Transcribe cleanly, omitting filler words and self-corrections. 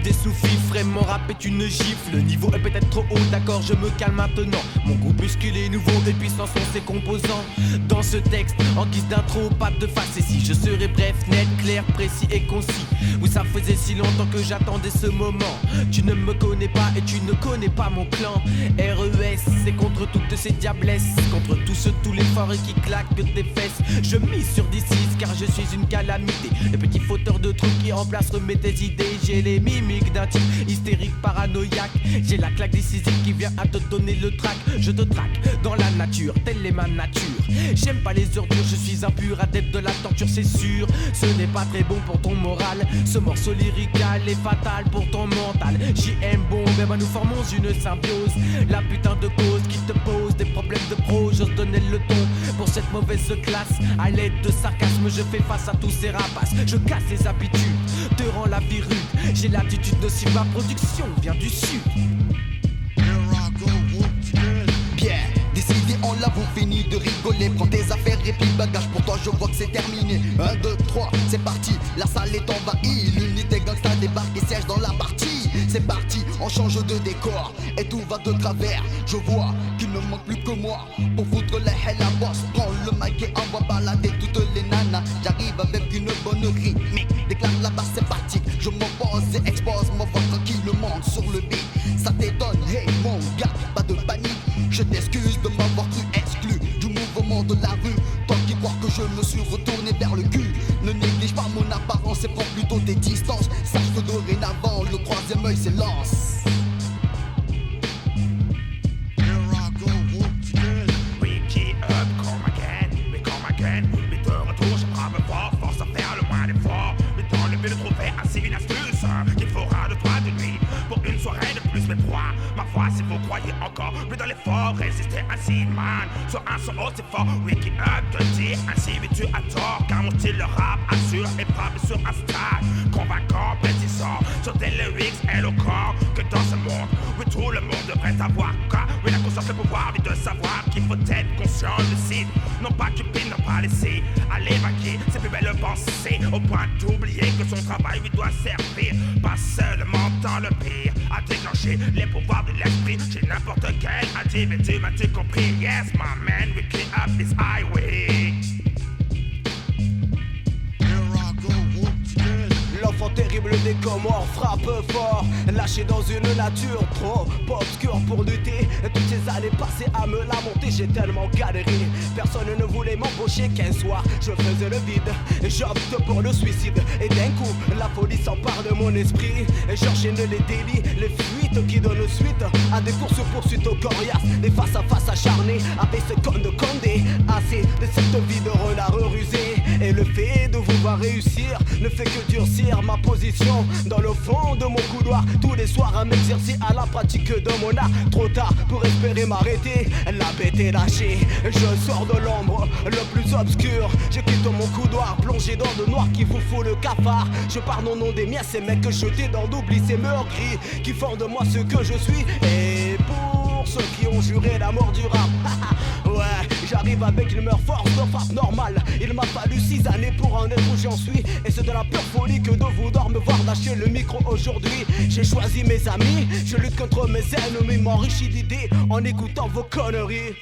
Vive des sous-fifres, mon rap est une gifle. Le niveau est peut-être trop haut, d'accord, je me calme maintenant. Mon groupuscule est nouveau et puissant sont ses composants. Dans ce texte, en guise d'intro, pas de facétie. Je serai bref, net, clair, précis et concis. Oui, ça faisait si longtemps que j'attendais ce moment. Tu ne me connais pas et tu ne connais pas mon clan. RES, c'est contre toutes ces diablesses, contre tous les forêts qui claquent des fesses. Je mise sur D6 car je suis une calamité. Le petit fauteur de trucs qui en place remet tes idées. J'ai les mimiques d'un type hystérique paranoïaque. J'ai la claque décisive qui vient à te donner le trac. Je te traque dans la nature, telle est ma nature. J'aime pas les ordures, je suis un pur adepte de la torture, c'est sûr. Ce n'est pas très bon pour ton moral. Ce morceau lyrical est fatal pour ton mental. JM bon, mais ben nous formons une symbiose. La putain de cause qui te pose des problèmes de pro. J'ose donner le ton pour cette mauvaise classe. À l'aide de sarcasme, je fais face à tous ces rapaces. Je casse les habitudes, te rends la vie rude. J'ai l'attitude nocive, ma production vient du sud. Bien, décidé en l'avons fini de rigoler. Prends tes affaires et puis bagage, pour toi je vois que c'est terminé. 1, 2, 3, c'est parti, la salle est envahie. L'unité gangsta débarque et siège dans la partie. C'est parti, on change de décor et tout va de travers. Je vois qu'il ne manque plus que moi pour foutre les hell à boss. Prends le mic et envoie balader toutes les nanas. J'arrive avec une bonne rythmique, déclare la basse, c'est parti. Je m'oppose et expose mon voix tranquillement sur le beat. Ça t'étonne, hey mon gars, pas de panique. Je t'excuse de m'avoir cru exclu du mouvement de la rue. Toi qui crois que je me suis retourné vers le cul, ne néglige pas mon apparence et prends plutôt des distances. Sache que dorénavant le troisième œil s'élance. Ma foi, si vous croyez encore plus dans l'effort, résistez ainsi, man. Sur un son aussi fort, Wiki Up te dit ainsi, mais tu as tort. Car mon style, le rap assure et frappe sur un style convaincant, précisant sur des lyrics éloquents. Que dans ce monde, oui, tout le monde devrait savoir quoi. Oui, la conscience, le pouvoir, mais de savoir qu'il faut être conscient, lucide. Non pas cupide, non pas laisser aller vaquer ses plus belles pensées, au point d'oublier que son travail lui doit servir. Pas seulement dans le pire, à déclencher les pouvoirs de l'esprit chez n'importe quel individu, m'as-tu compris? Yes, my man, we clean up this highway. L'enfant terrible des Comores frappe fort, lâché dans une nature trop obscure pour lutter. Toutes ces années passées à me lamenter, j'ai tellement galéré. Personne ne voulait m'embaucher qu'un soir je faisais le vide. J'opte pour le suicide et d'un coup la folie s'empare de mon esprit. J'enchaîne les délits, les fuites qui donnent suite à des courses-poursuites aux coriaces, des face-à-face acharnés avec ce con de Condé. Assez de cette vie de renard rusé, et le fait de vouloir réussir ne fait que durcir ma position dans le fond de mon couloir. Tous les soirs à m'exercer à la pratique de mon art. Trop tard pour espérer m'arrêter, la bête est lâchée. Je sors de l'ombre le plus obscur. Je quitte mon couloir plongé dans le noir qui vous fout le cafard. Je parle au nom des miens, ces mecs jetés dans l'oubli, ces meurtriers qui font de moi ce que je suis. Et pour ceux qui ont juré la mort du rap, ouais, j'arrive avec une meilleure force de frappe normale. Il m'a fallu 6 années pour en être où j'en suis. Et c'est de la pure folie que de vouloir me voir lâcher le micro aujourd'hui. J'ai choisi mes amis, je lutte contre mes ennemis, m'enrichis d'idées en écoutant vos conneries.